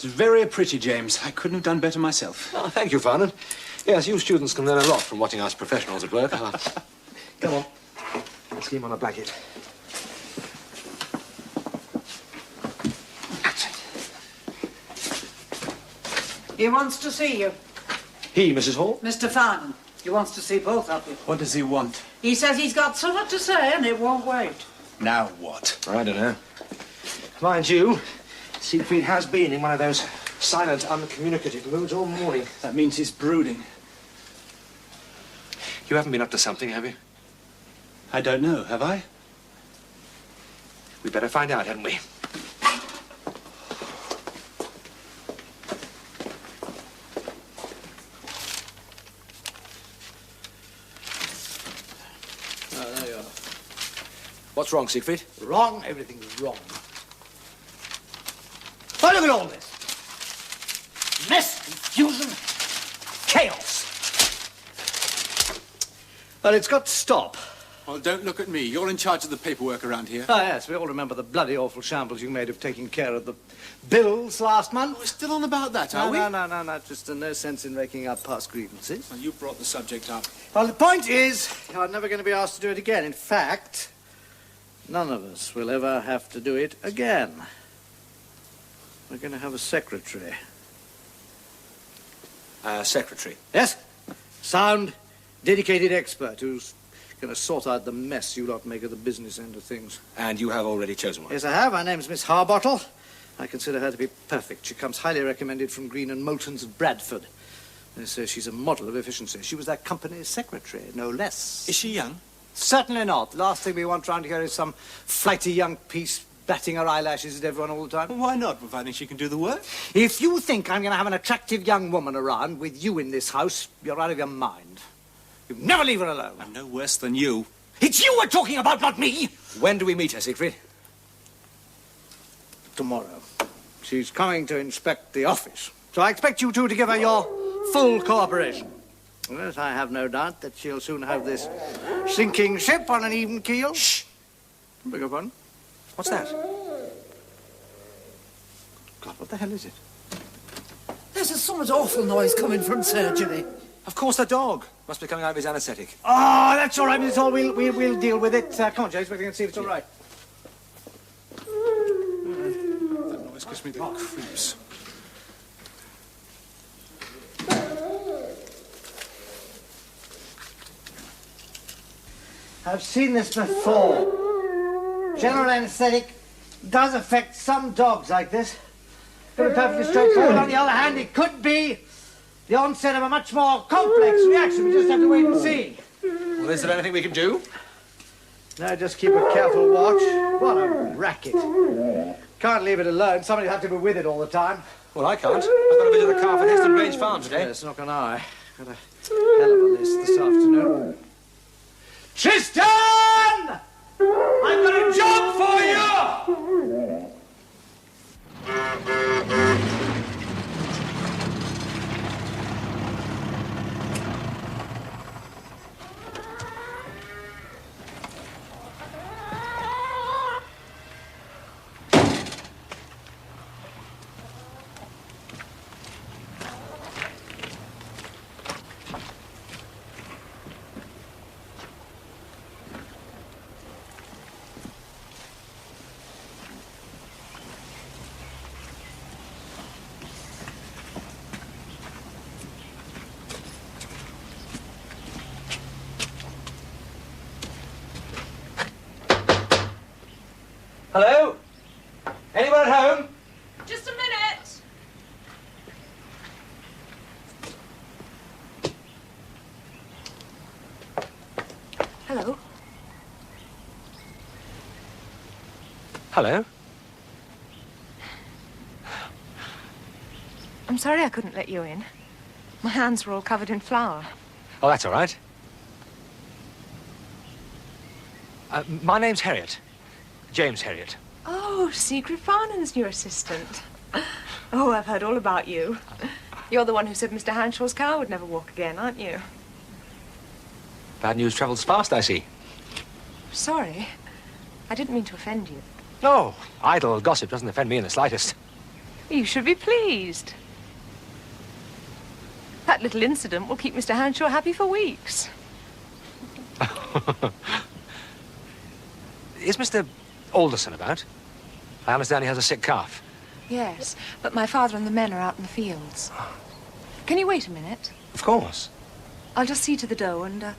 It's very pretty, James. I couldn't have done better myself. Oh, thank you, Farnan. Yes, you students can learn a lot from watching us professionals at work. Come on. Let's get him on a blanket. That's it. He wants to see you. He, Mrs. Hall? Mr. Farnan. He wants to see both of you. What does he want? He says he's got something to say and it won't wait. Now what? I don't know. Mind you, Siegfried has been in one of those silent, uncommunicative moods all morning. That means he's brooding. You haven't been up to something, have you? I don't know, have I? We'd better find out, hadn't we? There you are. What's wrong, Siegfried? Wrong? Everything's wrong. Oh, look at all this. Mess, confusion, chaos. Well, it's got to stop. Well, don't look at me. You're in charge of the paperwork around here. Ah, yes, we all remember the bloody awful shambles you made of taking care of the bills last month. We're still on about that, are we? No. Just no sense in raking up past grievances. Well, you brought the subject up. Well, the point is, you're never going to be asked to do it again. In fact, none of us will ever have to do it again. We're going to have a secretary. Secretary? Yes. Sound, dedicated expert who's going to sort out the mess you lot make of the business end of things. And you have already chosen one? Yes, I have. Her name's Miss Harbottle. I consider her to be perfect. She comes highly recommended from Green and Moulton's of Bradford. They say she's a model of efficiency. She was that company's secretary, no less. Is she young? Certainly not. The last thing we want round here is some flighty young piece batting her eyelashes at everyone all the time. Well, why not, providing she can do the work? If you think I'm going to have an attractive young woman around with you in this house, you're out of your mind. You never leave her alone. I'm no worse than you. It's you we're talking about, not me! When do we meet her, Siegfried? Tomorrow. She's coming to inspect the office. So I expect you two to give her your full cooperation. Yes, I have no doubt that she'll soon have this sinking ship on an even keel. Shh! Beg your pardon? What's that? God, what the hell is it? There's some awful noise coming from surgery. Of course, the dog. Must be coming out of his anaesthetic. Oh, that's all right, Miss Hall. We'll deal with it. Come on, James, we can see if it's all right. That noise gives me the creeps. I've seen this before. General anaesthetic does affect some dogs like this. Could be perfectly straightforward. On the other hand, it could be the onset of a much more complex reaction. We just have to wait and see. Well, is there anything we can do? No, just keep a careful watch. What a racket. Can't leave it alone. Somebody will have to be with it all the time. Well, I can't. I've got to visit a calf at Heston Grange Farm today. Yes, not can I. Got a hell of a list this afternoon. Tristan! I've got a job for you! Hello? Anyone at home? Just a minute. Hello. Hello? I'm sorry I couldn't let you in. My hands were all covered in flour. Oh, that's all right. My name's Harriet. James Harriet. Oh, Siegfried Farnham's new assistant. Oh, I've heard all about you. You're the one who said Mr. Hanshaw's car would never walk again, aren't you? Bad news travels fast, I see. Sorry. I didn't mean to offend you. No, idle gossip doesn't offend me in the slightest. You should be pleased. That little incident will keep Mr. Hanshaw happy for weeks. Is Mr. Alderson about? I understand he has a sick calf. Yes, but my father and the men are out in the fields. Can you wait a minute? Of course. I'll just see to the dough and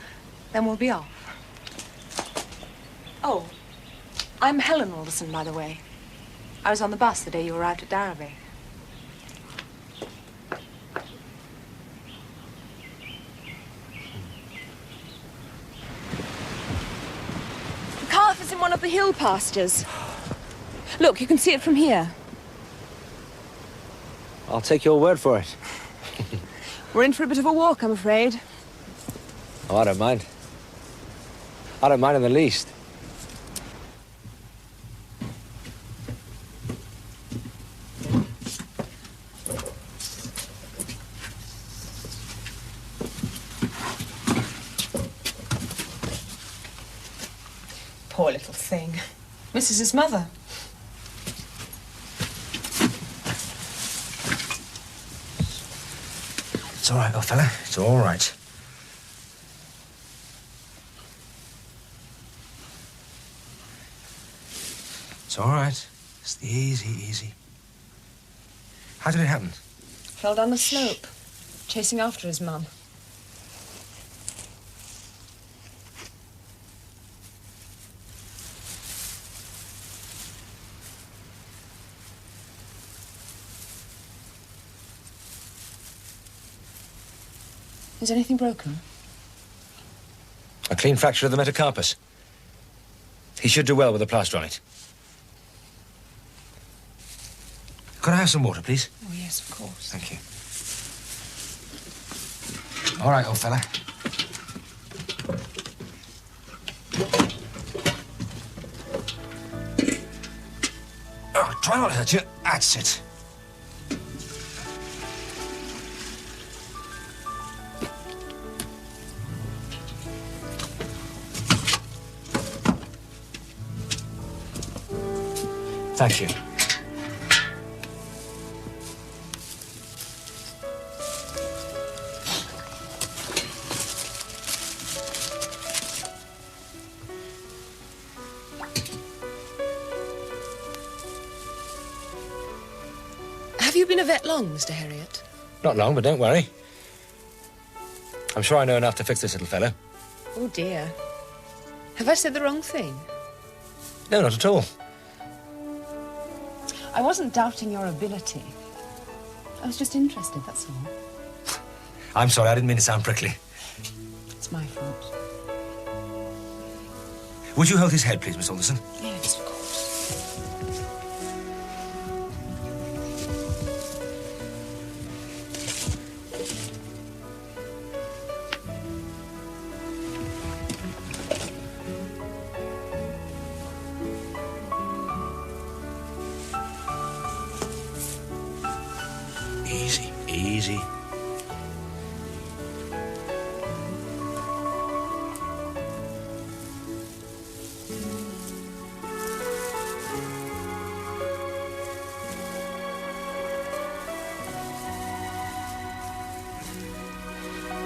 then we'll be off. Oh, I'm Helen Alderson, by the way. I was on the bus the day you arrived at Darrowby. The calf is in one of the hill pastures. Look, you can see it from here. I'll take your word for it. We're in for a bit of a walk, I'm afraid. Oh, I don't mind. I don't mind in the least. Poor little thing. Misses his mother. It's all right, old fella. It's all right. It's all right. Just easy, easy. How did it happen? Fell down the slope, chasing after his mum. Is anything broken? A clean fracture of the metacarpus. He should do well with a plaster on it. Could I have some water, please? Oh, yes, of course. Thank you. All right, old fella. Oh, try not to hurt you. That's it. Thank you. Have you been a vet long, Mr. Herriot? Not long, but don't worry. I'm sure I know enough to fix this little fellow. Oh, dear. Have I said the wrong thing? No, not at all. I wasn't doubting your ability. I was just interested, that's all. I'm sorry, I didn't mean to sound prickly. It's my fault. Would you hold his head, please, Miss Alderson? Yes, of course. Easy, easy.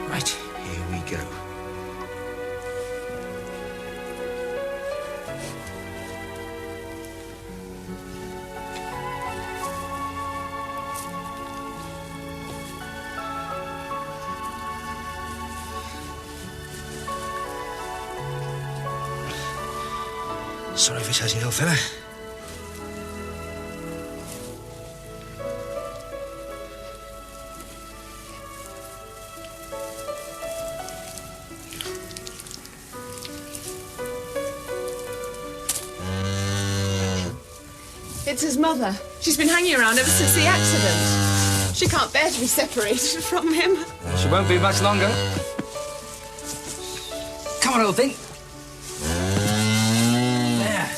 Right, here we go. Sorry if it's hurting, old fella. It's his mother. She's been hanging around ever since the accident. She can't bear to be separated from him. She won't be much longer. Come on, old thing. There.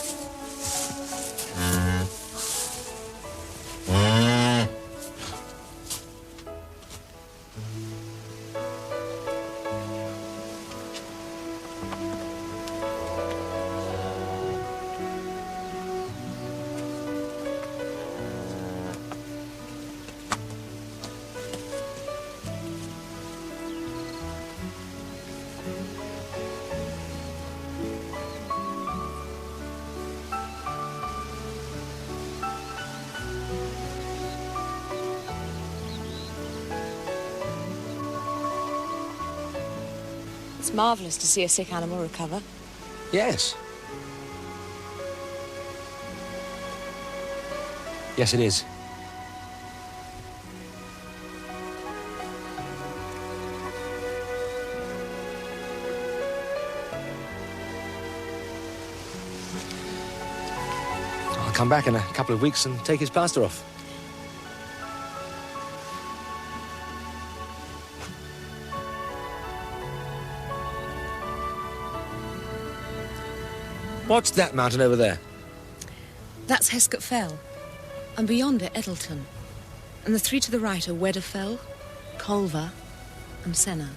It's marvellous to see a sick animal recover. Yes. Yes, it is. I'll come back in a couple of weeks and take his plaster off. What's that mountain over there? That's Heskett Fell, and beyond it, Eddleton. And the three to the right are Wedderfell, Culver, and Senna.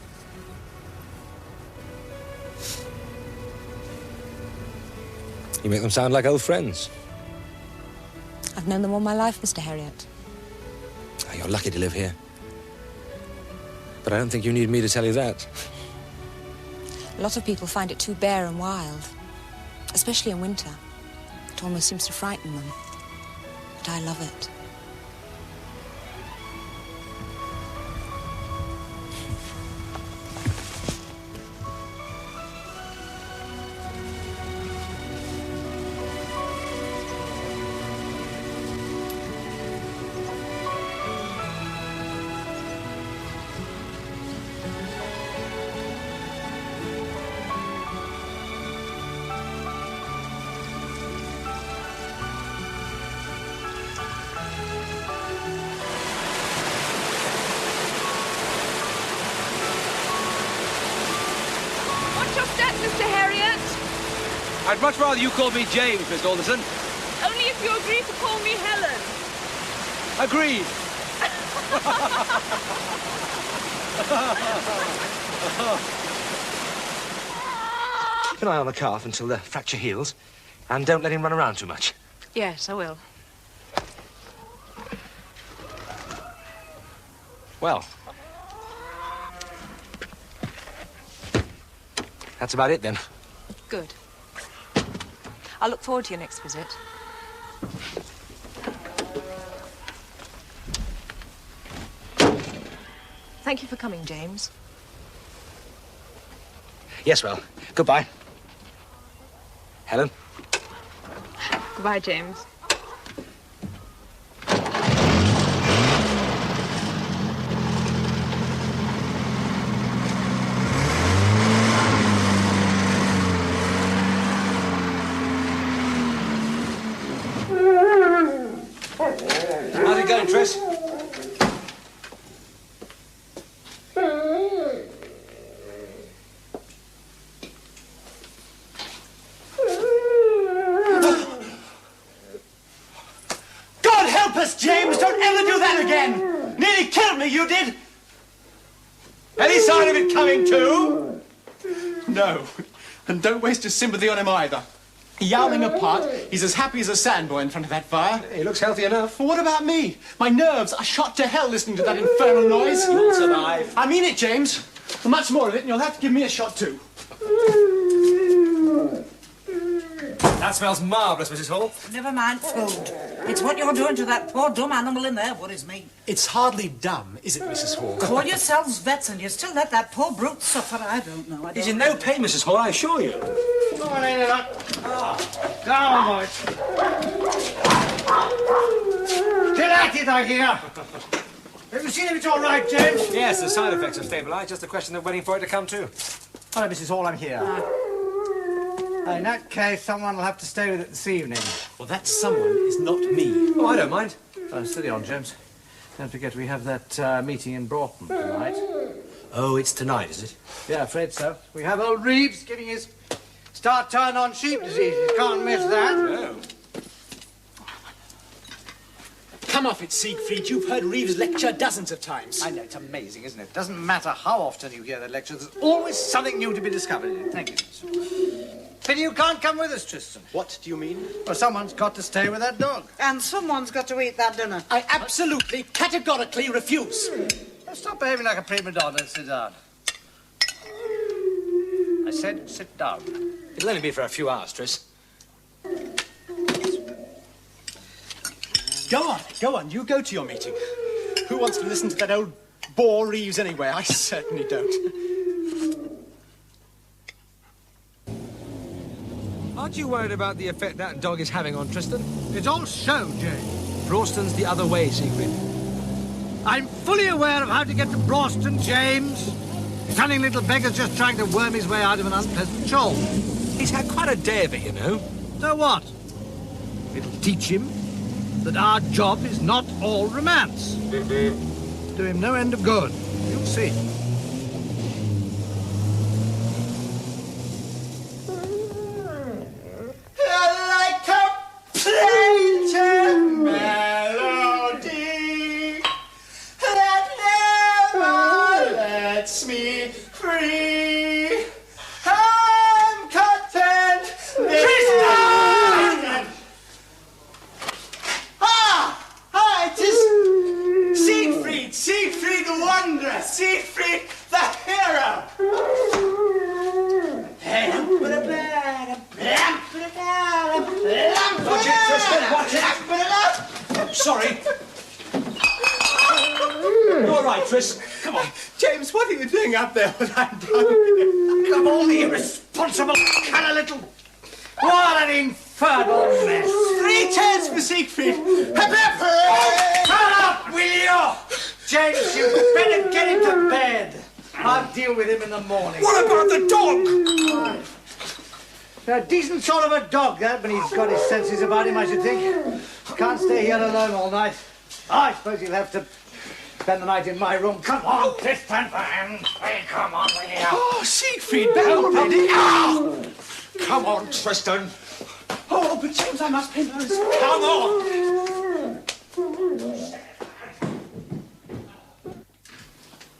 You make them sound like old friends. I've known them all my life, Mr. Herriot. Oh, you're lucky to live here. But I don't think you need me to tell you that. A lot of people find it too bare and wild, especially in winter. It almost seems to frighten them. But I love it. Mr. Herriot. I'd much rather you called me James, Miss Alderson. Only if you agree to call me Helen. Agreed. Keep an eye on the calf until the fracture heals, and don't let him run around too much. Yes, I will. Well, that's about it then. Good. I'll look forward to your next visit. Thank you for coming, James. Yes, well, goodbye. Helen? Goodbye, James. How's it going, Tris? God help us, James! Don't ever do that again! Nearly killed me, you did! Any sign of it coming too? No. And don't waste your sympathy on him either. Yowling apart, he's as happy as a sandboy in front of that fire. He looks healthy enough. Well, what about me? My nerves are shot to hell listening to that infernal noise. You'll survive. I mean it, James. Much more of it, and you'll have to give me a shot too. That smells marvellous, Mrs. Hall. Never mind food. It's what you're doing to that poor dumb animal in there worries me. It's hardly dumb, is it, Mrs. Hall? Call yourselves vets and you still let that poor brute suffer. I don't know. He's in no pain, Mrs. Hall, I assure you. Come on, ain't it up? Go on, boys. Still at it, I hear. Have you seen if it's all right, James? Yes, the side effects are stabilised. Just a question of waiting for it to come to. Hello, Mrs. Hall, I'm here. In that case, someone will have to stay with it this evening. Well, that someone is not me. Oh, I don't mind. Steady on, James. Don't forget we have that meeting in Broughton tonight. Oh, it's tonight, is it? Yeah, afraid so. We have old Reeves getting his start turn on sheep disease. You can't miss that. No. Come off it, Siegfried. You've heard Reeves lecture dozens of times. I know, it's amazing, isn't it? Doesn't matter how often you hear the lecture, there's always something new to be discovered in it. Thank you. Pity you can't come with us, Tristan. What do you mean? Well, someone's got to stay with that dog. And someone's got to eat that dinner. I absolutely, categorically refuse. Now stop behaving like a prima donna and sit down. I said sit down. It'll only be for a few hours, Tris. Go on, you go to your meeting. Who wants to listen to that old bore Reeves anyway? I certainly don't. Aren't you worried about the effect that dog is having on Tristan? It's all show, James. Rawston's the other way, Siegfried. I'm fully aware of how to get to Braunston, James. The cunning little beggar's just trying to worm his way out of an unpleasant chore. He's had quite a day of it, you know. So what? It'll teach him that our job is not all romance. Do him no end of good. You'll see. Like a plaintive melody that never lets me free. I'm content. Tristan! Hi, it is Siegfried the Wanderer, Siegfried the hero. Watch it, Tristan, watch it. Sorry. All right, Tris. Come on. James, what are you doing up there when I'm down here? Come on, the irresponsible kind of little... What an infernal mess. 3 cheers for Siegfried. Shut up, will you? James, you better get him to bed. I'll deal with him in the morning. What about the dog? A decent sort of a dog, that, when he's got his senses about him, I should think. Can't stay here alone all night. I suppose he'll have to spend the night in my room. Come on, Tristan, for heaven's sake, come on, will you? Oh, Siegfried, back already. Ow! Come on, Tristan. Oh, but James, I must pay those. Come on.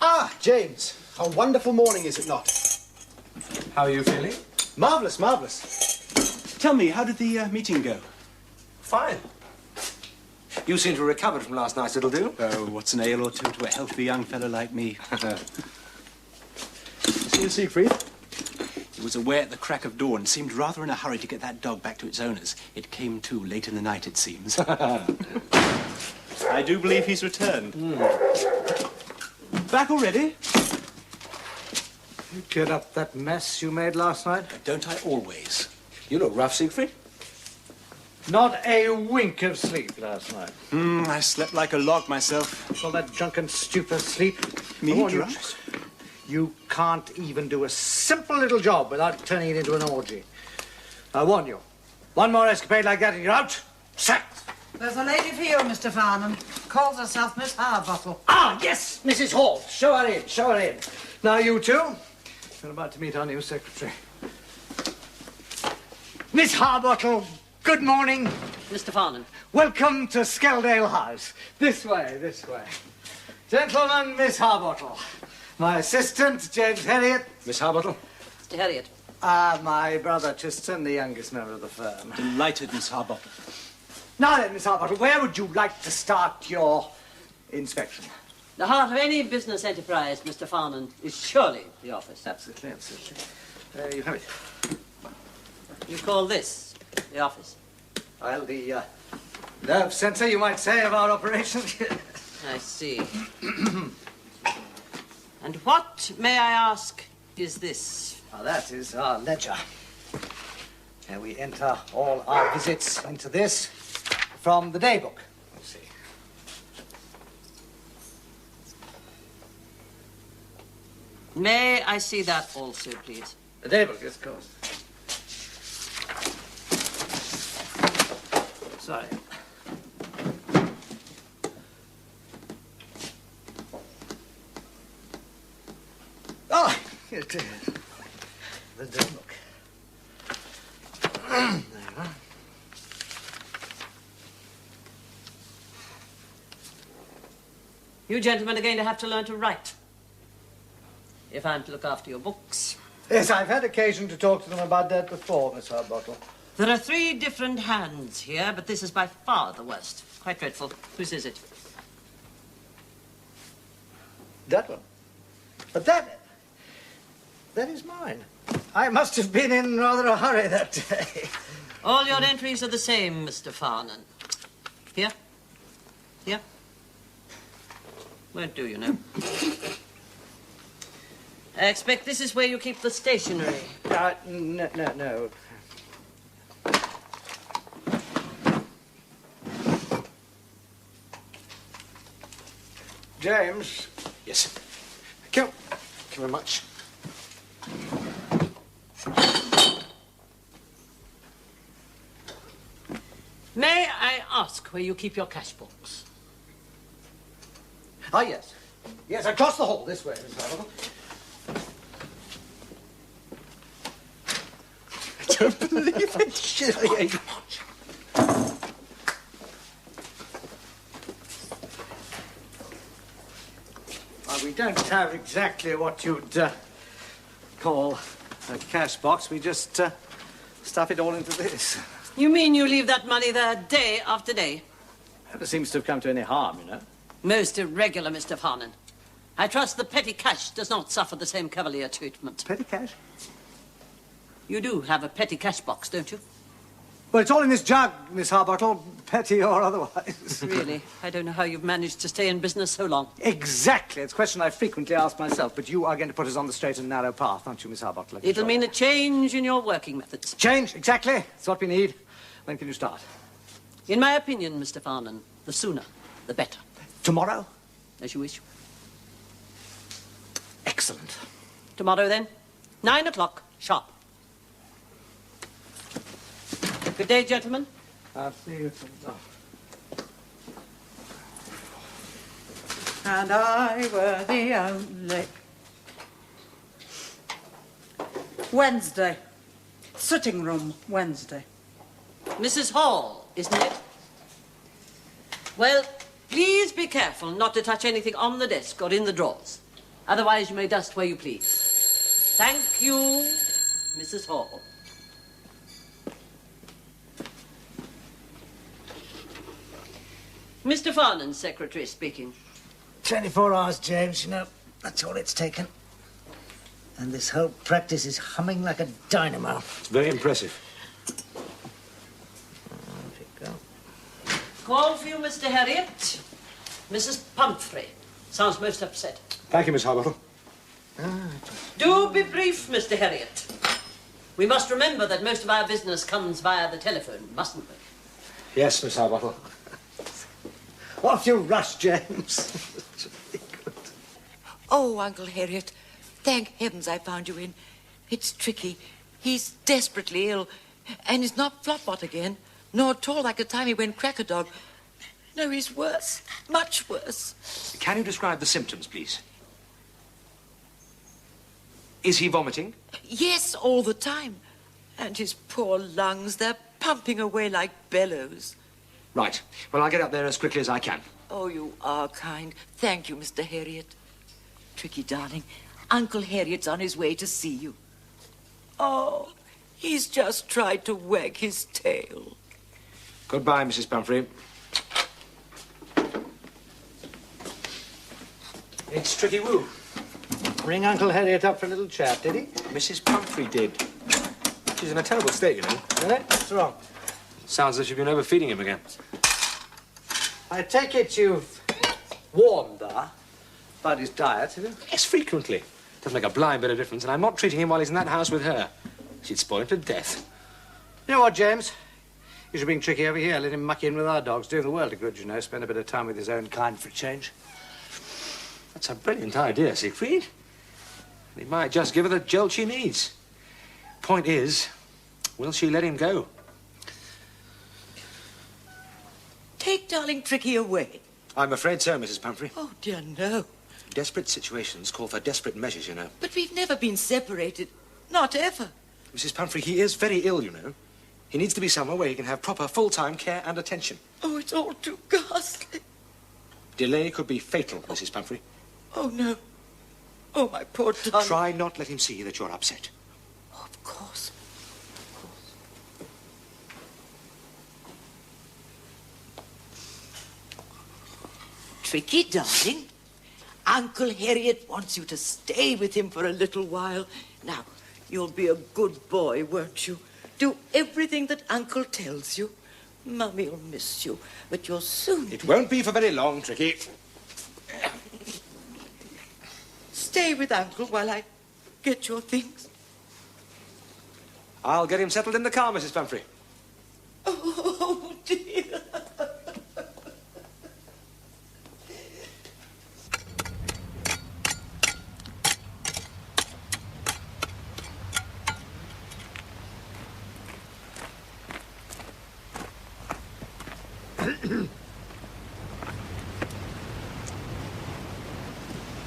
Ah, James. A wonderful morning, is it not? How are you feeling? Marvellous, marvellous. Tell me, how did the meeting go? Fine. You seem to have recovered from last night's little do. Oh, what's an ale or two to a healthy young fellow like me? See you, Siegfried. He was away at the crack of dawn, seemed rather in a hurry to get that dog back to its owners. It came to late in the night, it seems. I do believe he's returned. Back already? You cleared up that mess you made last night? Don't I always? You look rough, Siegfried. Not a wink of sleep last night. I slept like a log myself. All that drunken stupor sleep. Me I warn you, drunk? you can't even do a simple little job without turning it into an orgy. I warn you. One more escapade like that and you're out. Sacked. There's a lady for you, Mr. Farnham. Calls herself Miss Harbottle. Ah, yes, Mrs. Hall. Show her in, show her in. Now, you two, we're about to meet our new secretary. Miss Harbottle, good morning. Mr. Farnham. Welcome to Skeldale House. This way, this way. Gentlemen, Miss Harbottle. My assistant, James Herriot. Miss Harbottle. Mr. Herriot. My brother Tristan, the youngest member of the firm. Delighted, Miss Harbottle. Now then, Miss Harbottle, where would you like to start your inspection? The heart of any business enterprise, Mr. Farnham, is surely the office. Absolutely, absolutely. You have it. You call this the office? Well, the nerve center, you might say, of our operations. I see. And what, may I ask, is this? Now, that is our ledger. And we enter all our visits into this from the daybook. Let's see. May I see that also, please? The daybook, yes, of course. Sorry. Oh, it is. The daybook. There you are. You gentlemen are going to have to learn to write. If I'm to look after your books. Yes, I've had occasion to talk to them about that before, Miss Harbottle. There are 3 different hands here, but this is by far the worst. Quite dreadful. Whose is it? That one. But that is mine. I must have been in rather a hurry that day. All your entries are the same, Mr. Farnham. Here. Here. Won't do, you know. I expect this is where you keep the stationery. No. James. Yes. Thank you. Thank you very much. May I ask where you keep your cash box? Ah, yes. Yes, across the hall, this way, Miss Harville. I don't believe it. Shirley. We don't have exactly what you'd call a cash box. We just stuff it all into this. You mean you leave that money there day after day? Never seems to have come to any harm, you know. Most irregular, Mr. Farnan. I trust the petty cash does not suffer the same cavalier treatment. Petty cash? You do have a petty cash box, don't you? Well, it's all in this jug, Miss Harbottle, petty or otherwise. Really? I don't know how you've managed to stay in business so long. Exactly. It's a question I frequently ask myself, but you are going to put us on the straight and narrow path, aren't you, Miss Harbottle? It'll mean a change in your working methods. Change, exactly. That's what we need. When can you start? In my opinion, Mr. Farnan, the sooner, the better. Tomorrow? As you wish. Excellent. Tomorrow, then? 9 o'clock, sharp. Good day, gentlemen. I'll see you tomorrow. And I were the only. Wednesday. Sitting room, Wednesday. Mrs. Hall, isn't it? Well, please be careful not to touch anything on the desk or in the drawers. Otherwise, you may dust where you please. Thank you, Mrs. Hall. Mr. Farnan's secretary speaking. 24 hours, James, you know, that's all it's taken. And this whole practice is humming like a dynamo. It's very impressive. Off you go. Call for you, Mr. Harriet. Mrs. Pumphrey. Sounds most upset. Thank you, Miss Harbottle. Do be brief, Mr. Harriet. We must remember that most of our business comes via the telephone, mustn't we? Yes, Miss Harbottle. Off you rush, James. Oh, Uncle Harriet, thank heavens I found you in. It's tricky. He's desperately ill, and he's not flopbot again, nor at all like the time he went cracker dog. No, he's worse, much worse. Can you describe the symptoms, please? Is he vomiting? Yes, all the time. And his poor lungs, they're pumping away like bellows. Right. Well, I'll get up there as quickly as I can. Oh, you are kind. Thank you, Mr. Harriet. Tricky, darling, Uncle Harriet's on his way to see you. Oh, he's just tried to wag his tail. Goodbye, Mrs. Pumphrey. It's Tricky Woo. Ring Uncle Harriet up for a little chat, did he? Mrs. Pumphrey did. She's in a terrible state, you know. Really? What's wrong? Sounds as if you've been overfeeding him again. I take it you've warned her about his diet, have you? Yes, frequently. Doesn't make a blind bit of difference, and I'm not treating him while he's in that house with her. She'd spoil him to death. You know what, James? You should bring Tricky over here. Let him muck in with our dogs. Doing the world of good, you know. Spend a bit of time with his own kind for a change. That's a brilliant idea, Siegfried. He might just give her the jolt she needs. Point is, will she let him go? Take darling Tricky away. I'm afraid so, Mrs. Pumphrey. Oh, dear, no. Desperate situations call for desperate measures, you know. But we've never been separated. Not ever. Mrs. Pumphrey, he is very ill, you know. He needs to be somewhere where he can have proper full-time care and attention. Oh, it's all too ghastly. Delay could be fatal, Mrs. Pumphrey. Oh, no. Oh, my poor darling. Try not let him see that you're upset. Oh, of course. Tricky, darling. Uncle Harriet wants you to stay with him for a little while. Now, you'll be a good boy, won't you? Do everything that Uncle tells you. Mummy'll miss you, but you'll soon... It won't be for very long, Tricky. Stay with Uncle while I get your things. I'll get him settled in the car, Mrs. Pumphrey. Oh, dear.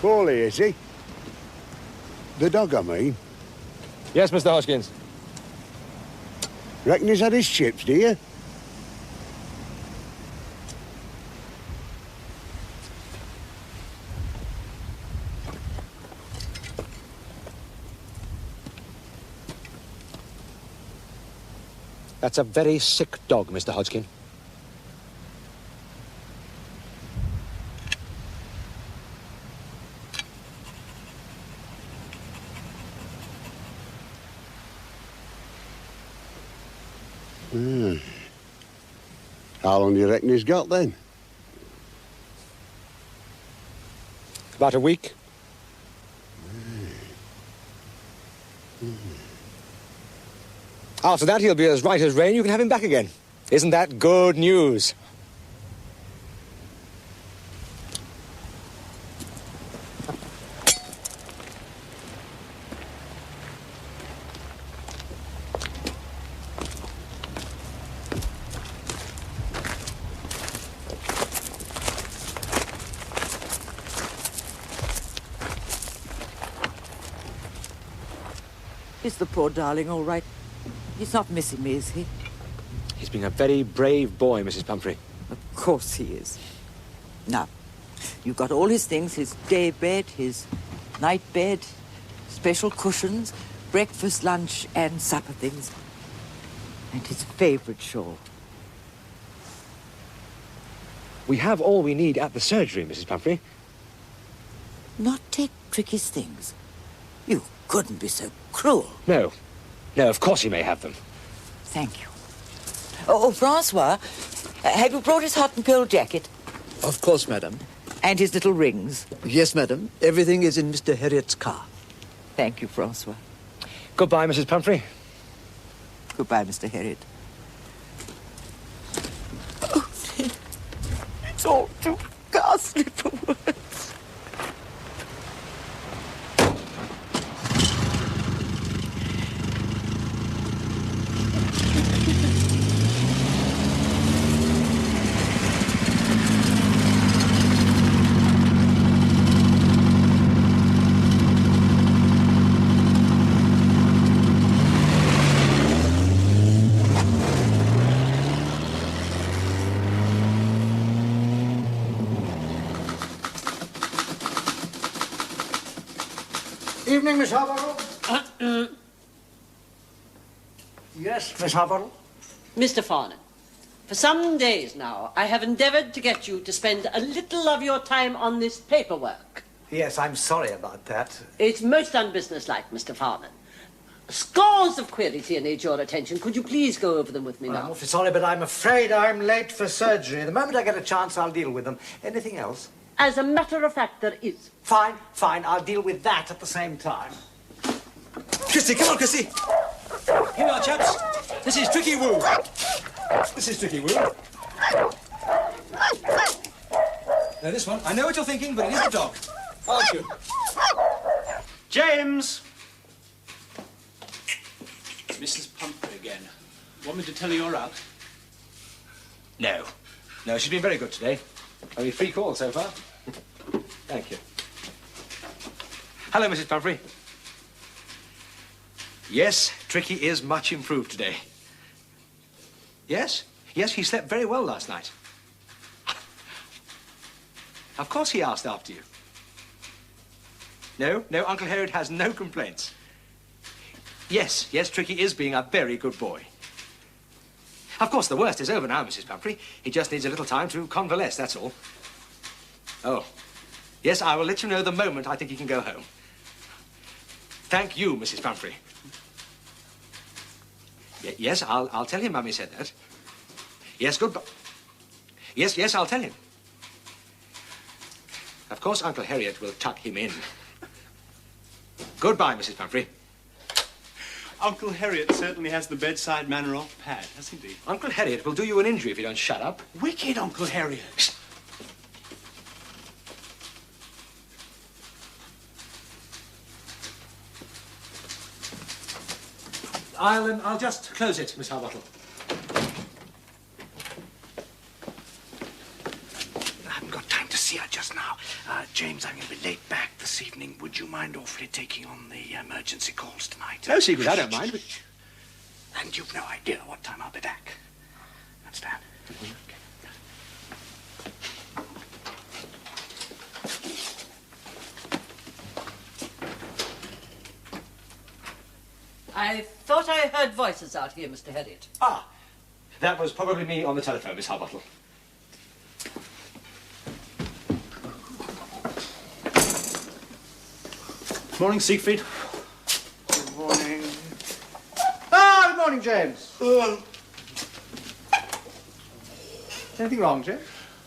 Poorly, is he? The dog, I mean. Yes, Mr. Hodgkins. Reckon he's had his chips, do you? That's a very sick dog, Mr. Hodgkin. How long do you reckon he's got, then? About a week. After that, he'll be as right as rain. You can have him back again. Isn't that good news? Is the poor darling all right? He's not missing me, is he? He's been a very brave boy, Mrs. Pumphrey. Of course he is. Now, you've got all his things, his day bed, his night bed, special cushions, breakfast, lunch, and supper things. And his favorite shawl. We have all we need at the surgery, Mrs. Pumphrey. Not take Tricky's things. You couldn't be so cruel. No. No, of course he may have them. Thank you. Oh, Francois, have you brought his hot and cold jacket? Of course, madam. And his little rings? Yes, madam. Everything is in Mr. Harriet's car. Thank you, Francois. Goodbye, Mrs. Pumphrey. Goodbye, Mr. Harriet. Oh, it's all too ghastly for words. Evening, Miss Harbottle. Yes, Miss Harbottle? Mr. Farnham, for some days now, I have endeavoured to get you to spend a little of your time on this paperwork. Yes, I'm sorry about that. It's most unbusinesslike, Mr. Farnham. Scores of queries here need your attention. Could you please go over them with me Well, I'm now? awfully sorry, but I'm afraid I'm late for surgery. The moment I get a chance, I'll deal with them. Anything else? As a matter of fact, there is. Fine, fine. I'll deal with that at the same time. Chrissy, come on, Chrissy. Here we are, chaps. This is Tricky Woo. This is Tricky Woo. Now, this one, I know what you're thinking, but it is the dog. Aren't you? James! Mrs. Pumphrey again. Want me to tell her you're out? No. No, she's been very good today. Only 3 calls so far. Thank you. Hello, Mrs. Pumphrey. Yes, Tricky is much improved today. Yes? Yes, he slept very well last night. Of course he asked after you. No, no, Uncle Harriet has no complaints. Yes, yes, Tricky is being a very good boy. Of course, the worst is over now, Mrs. Pumphrey. He just needs a little time to convalesce, that's all. Oh. Yes, I will let you know the moment I think he can go home. Thank you, Mrs. Pumphrey. Yes, I'll tell him Mummy said that. Yes, goodbye. Yes, yes, I'll tell him. Of course, Uncle Harriet will tuck him in. Goodbye, Mrs. Pumphrey. Uncle Harriet certainly has the bedside manner off pad, hasn't he? Uncle Harriet will do you an injury if you don't shut up. Wicked Uncle Harriet. I'll just close it, Miss Harbottle. James, I'm going to be late back this evening. Would you mind awfully taking on the emergency calls tonight? No secret, I don't mind. But... And you've no idea what time I'll be back. Understand? Okay. I thought I heard voices out here, Mr. Herriot. Ah, that was probably me on the telephone, Miss Harbottle. Morning, Siegfried. Good morning. Ah, good morning, James. Anything wrong, James?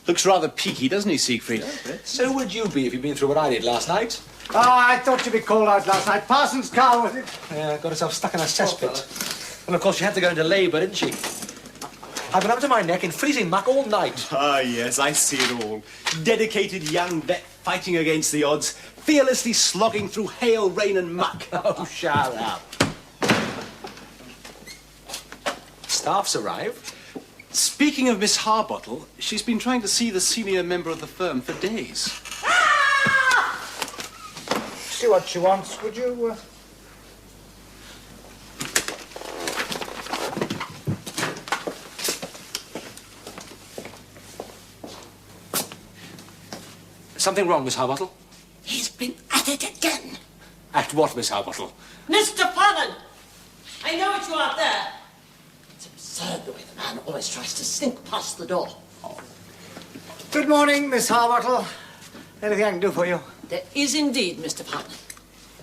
Looks rather peaky, doesn't he, Siegfried? So would you be if you'd been through what I did last night. Ah, I thought you'd be called out last night. Parsons' car, was it? Yeah, got herself stuck in a cesspit. And of course she had to go into labour, didn't she? I've been up to my neck in freezing muck all night. Ah, yes, I see it all. Dedicated young vet fighting against the odds, fearlessly slogging through hail, rain and muck. Oh, shut up. Staff's arrived. Speaking of Miss Harbottle, she's been trying to see the senior member of the firm for days. See what she wants, would you? Something wrong, Miss Harbottle? He's been at it again. At what, Miss Harbottle? Mr. Farnan! I know it's you out there. It's absurd the way the man always tries to sneak past the door. Good morning, Miss Harbottle. Anything I can do for you? There is indeed, Mr. Farnan.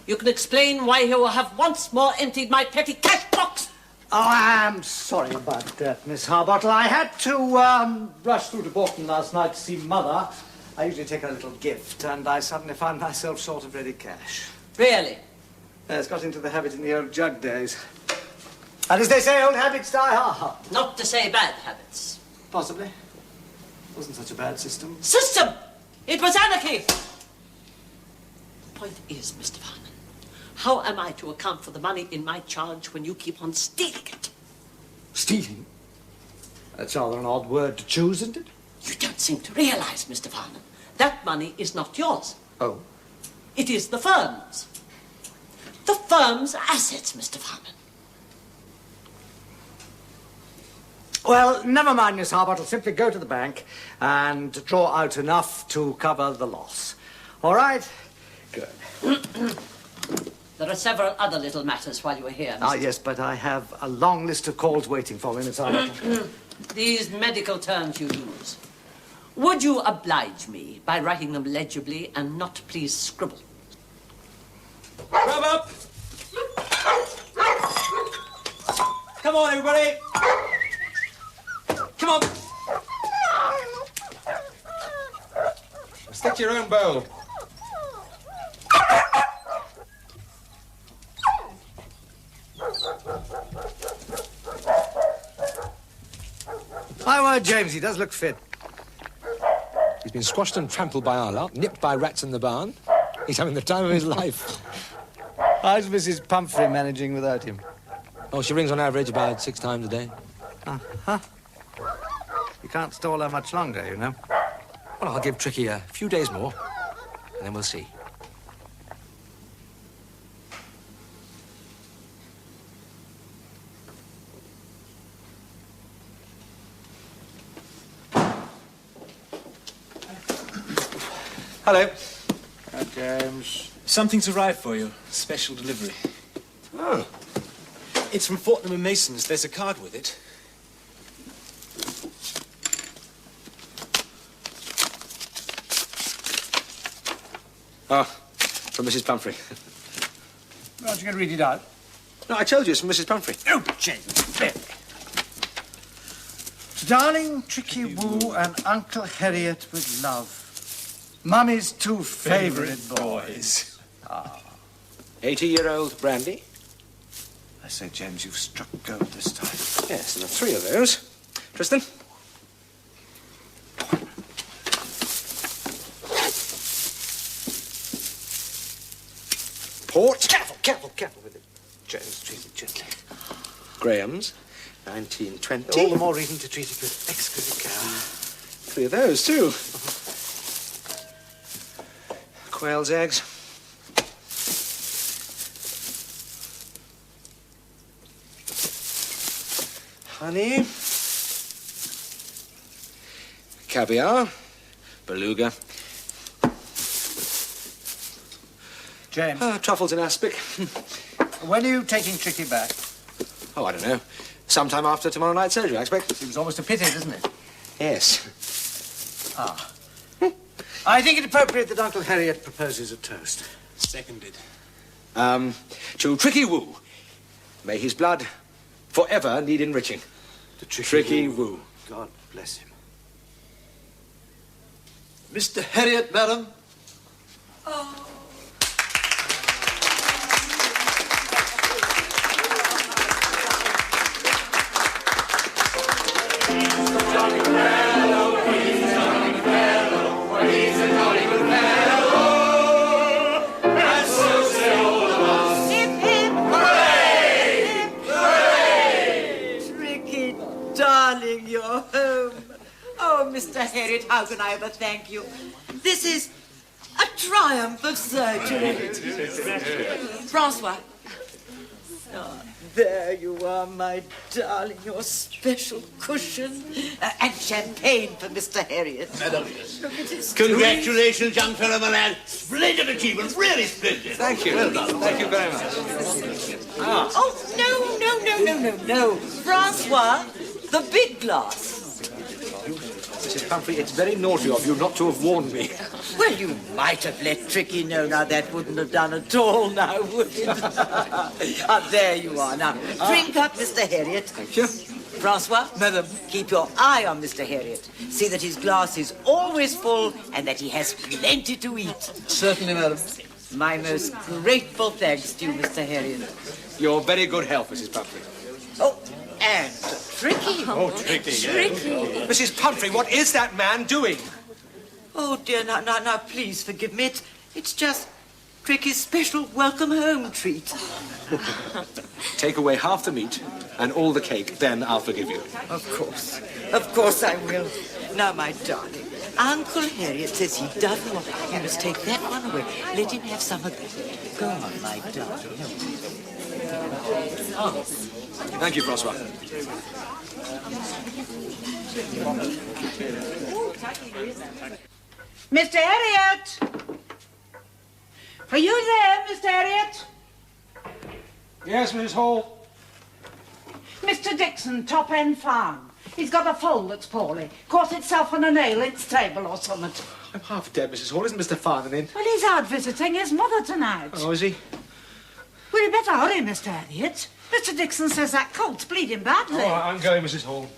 You can explain why you have once more emptied my petty cash box. Oh, I'm sorry about that, Miss Harbottle. I had to rush through to Bolton last night to see Mother. I usually take her a little gift, and I suddenly found myself short of ready cash. Really? Yes, got into the habit in the old jug days. And as they say, old habits die hard. Not to say bad habits. Possibly. Wasn't such a bad system. System! It was anarchy! The point is, Mr. Farnan, how am I to account for the money in my charge when you keep on stealing it? Stealing? That's rather an odd word to choose, isn't it? You don't seem to realize, Mr. Farnan, that money is not yours. Oh. It is the firm's. The firm's assets, Mr. Farnan. Well, never mind, Miss Harbottle. Simply go to the bank and draw out enough to cover the loss. All right? Good. There are several other little matters while you are here, Mr. Ah, yes, but I have a long list of calls waiting for me, Miss Harbottle. These medical terms you use. Would you oblige me by writing them legibly and not please scribble? Grab up! Come on, everybody! Come on! Stick to your own bowl. My word, James, he does look fit. He's been squashed and trampled by our lot, nipped by rats in the barn. He's having the time of his life. How's Mrs. Pumphrey managing without him? Oh, she rings on average about 6 times a day. Uh-huh. You can't stall her much longer, you know. Well, I'll give Tricky a few days more, and then we'll see. Hello. Hi, James. Something's arrived for you. Special delivery. Oh. It's from Fortnum & Mason's. There's a card with it. Oh, from Mrs. Pumphrey. Aren't you going to read it out? No, I told you it's from Mrs. Pumphrey. Oh, James. To darling Tricky Woo and Uncle Harriet with love. Mummy's 2 favourite boys. 80-year-old brandy. I say, James, you've struck gold this time. Yes, there are 3 of those. Tristan? Port. Careful with it. James, treat it gently. Graham's, 1920. All the more reason to treat it with exquisite care. 3 of those, too. quail's eggs. Honey. Caviar. Beluga. James. Truffles in aspic. When are you taking Tricky back? Oh, I don't know. Sometime after tomorrow night's surgery, I expect. Seems almost a pity, doesn't it? Yes. Ah. I think it appropriate that Uncle Harriet proposes a toast. Seconded. To Tricky Woo. May his blood forever need enriching. The Tricky Woo. God bless him. Mr. Harriet, madam. Tricky, darling, you're home. Oh, Mr. Harriet, how can I ever thank you? This is a triumph of surgery. Francois. Oh, there you are, my darling, your special cushion. And champagne for Mr. Harriet. Madam. Look at his Congratulations, young fellow, my lad. Splendid achievement, really splendid. Thank you. Well done. Thank you very much. Oh, no. Francois, the big glass. Mrs. Pumphrey, it's very naughty of you not to have warned me. Well, you might have let Tricky know. Now, that wouldn't have done at all, now, would it? There you are. Now, drink up, Mr. Harriet. Thank you. Francois, madam, keep your eye on Mr. Harriet. See that his glass is always full and that he has plenty to eat. Certainly, madam. My most grateful thanks to you, Mr. Harriet. Your very good health, Mrs. Pumphrey. Oh, and Tricky. Oh, Tricky. Mrs. Pumphrey, what is that man doing? Oh, dear, now, please forgive me. It's just Tricky's special welcome home treat. Take away half the meat and all the cake, then I'll forgive you. Of course I will. Now, my darling, Uncle Harriet says he doesn't want... You must take that one away. Let him have some of that. Go on, my darling. Thank you, Francois. Mr. Harriet! Are you there, Mr. Harriet? Yes, Mrs. Hall. Mr. Dixon, Top End Farm. He's got a foal that's poorly. Caught itself on a nail in its table or something. I'm half dead, Mrs. Hall. Isn't Mr. Farthing in? Well, he's out visiting his mother tonight. Oh, is he? Well, you better hurry, Mr. Harriet. Mr. Dixon says that colt's bleeding badly. Oh, I'm going, Mrs. Hall.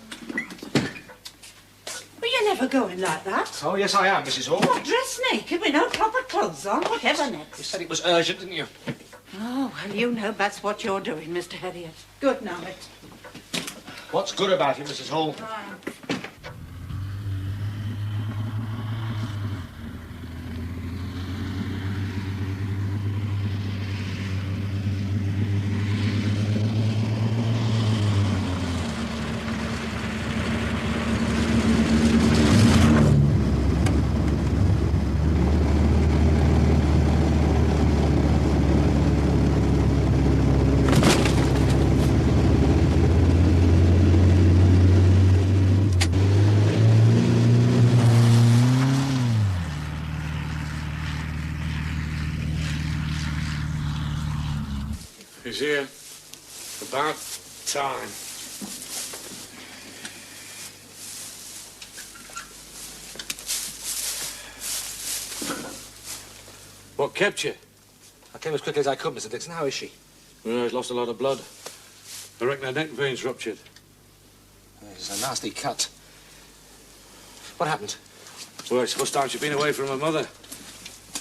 Well, you're never going like that. Oh, yes, I am, Mrs. Hall. What, dressed naked with no proper clothes on? Whatever next? You said it was urgent, didn't you? Oh, well, you know that's what you're doing, Mr. Harriet. Good night. What's good about it, Mrs. Hall? He's here. About time. What kept you? I came as quickly as I could, Mr. Dixon. How is she? Well, he's lost a lot of blood. I reckon her neck vein's ruptured. It's a nasty cut. What happened? Well, it's the first time she's been away from her mother.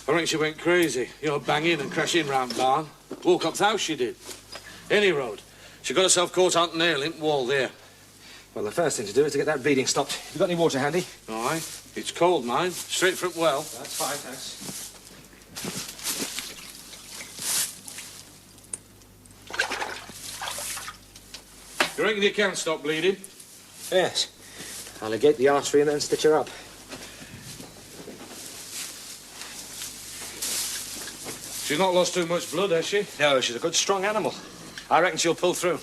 I reckon she went crazy. You know, banging and crashing round barn. Walcott's house she did. Any road. She got herself caught on the nail in wall there. Well, the first thing to do is to get that bleeding stopped. Have you got any water handy? Aye. It's cold, mine. Straight from well. That's fine, thanks. You reckon you can stop bleeding? Yes. I'll ligate the artery and then stitch her up. She's not lost too much blood, has she? No, she's a good, strong animal. I reckon she'll pull through.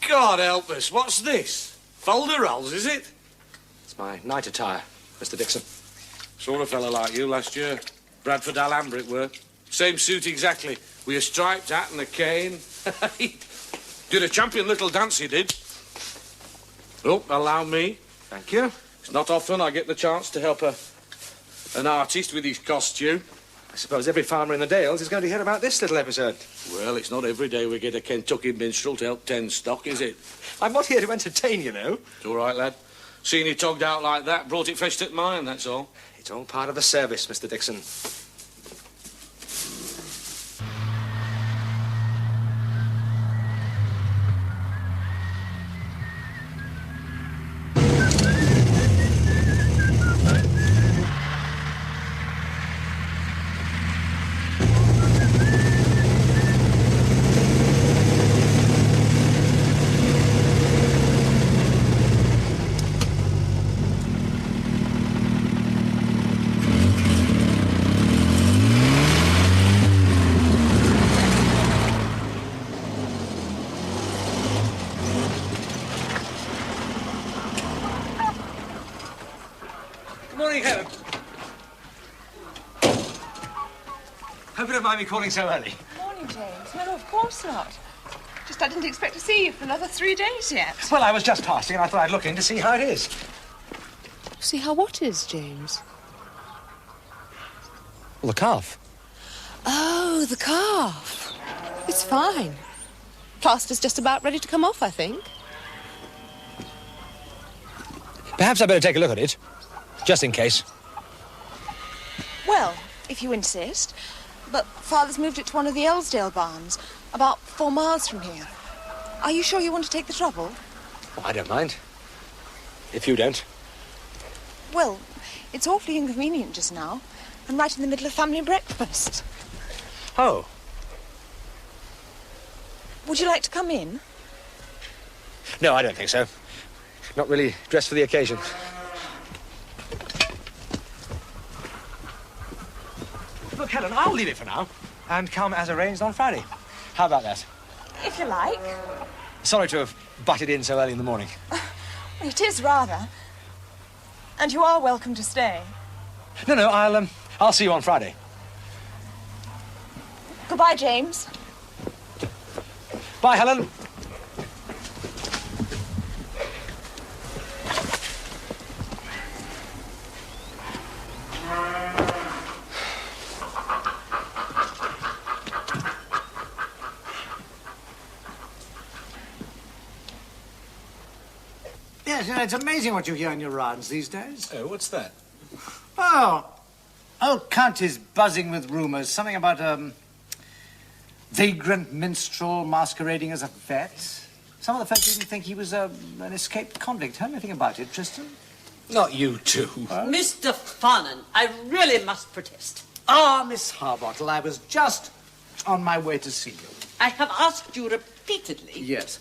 God help us, what's this? Folderols, is it? It's my night attire, Mr. Dixon. Saw a fella like you last year. Bradford Alhambra it were. Same suit exactly, with a striped hat and a cane. Did a champion little dance, he did. Oh, allow me. Thank you. It's not often I get the chance to help an artist with his costume. I suppose every farmer in the Dales is going to hear about this little episode. Well, it's not every day we get a Kentucky minstrel to help tend stock, is it? I'm not here to entertain, you know. It's all right, lad. Seeing you togged out like that brought it fresh to mind, that's all. It's all part of the service, Mr. Dixon. Good morning, Helen. Hope you don't mind me calling so early. Morning, James. No, of course not. Just I didn't expect to see you for another 3 days yet. Well, I was just passing and I thought I'd look in to see how it is. See how what is, James? Well, the calf. Oh, the calf. It's fine. Plaster's just about ready to come off, I think. Perhaps I'd better take a look at it, just in case. Well, if you insist. But Father's moved it to one of the Ellsdale barns, about 4 miles from here. Are you sure you want to take the trouble? Oh, I don't mind. If you don't. Well, it's awfully inconvenient just now. I'm right in the middle of family breakfast. Oh. Would you like to come in? No, I don't think so. Not really dressed for the occasion. Look, Helen, I'll leave it for now and come as arranged on Friday. How about that? If you like. Sorry to have butted in so early in the morning. It is rather. And you are welcome to stay. No, I'll see you on Friday. Goodbye, James. Bye, Helen. Yes, you know, it's amazing what you hear on your rounds these days. Oh, what's that? Oh, old Count is buzzing with rumours. Something about vagrant minstrel masquerading as a vet. Some of the folks even think he was an escaped convict. Heard anything about it, Tristan? Not you two. Mr. Farnan, I really must protest. Ah, Miss Harbottle, I was just on my way to see you. I have asked you repeatedly. Yes.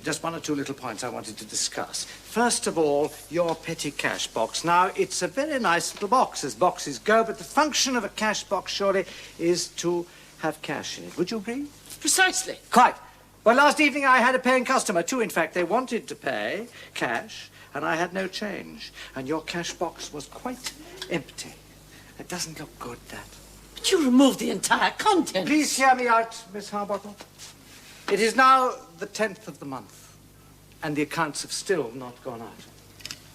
Just 1 or 2 little points I wanted to discuss. First of all, your petty cash box. Now, it's a very nice little box, as boxes go, but the function of a cash box, surely, is to have cash in it. Would you agree? Precisely. Quite. Well, last evening I had a paying customer, too. In fact, they wanted to pay cash, and I had no change. And your cash box was quite empty. It doesn't look good, that. But you removed the entire contents. Please hear me out, Miss Harbottle. It is now the 10th of the month, and the accounts have still not gone out.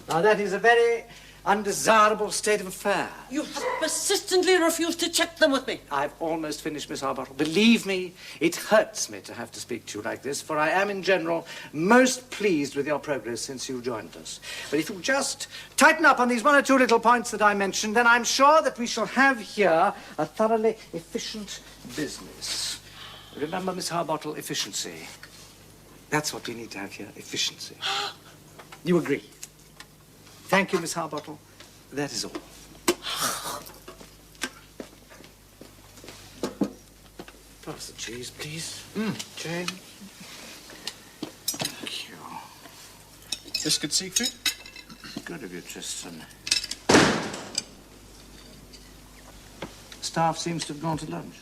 Now, that is a very undesirable state of affairs. You have persistently refused to check them with me. I've almost finished, Miss Harbottle. Believe me, it hurts me to have to speak to you like this, for I am, in general, most pleased with your progress since you joined us. But if you just tighten up on these 1 or 2 little points that I mentioned, then I'm sure that we shall have here a thoroughly efficient business. Remember, Miss Harbottle, efficiency. That's what we need to have here, efficiency. You agree? Thank you, Miss Harbottle. That is all. Pass the cheese, please. Jane. Thank you. Biscuit, Siegfried? Good of you, Tristan. staff seems to have gone to lunch.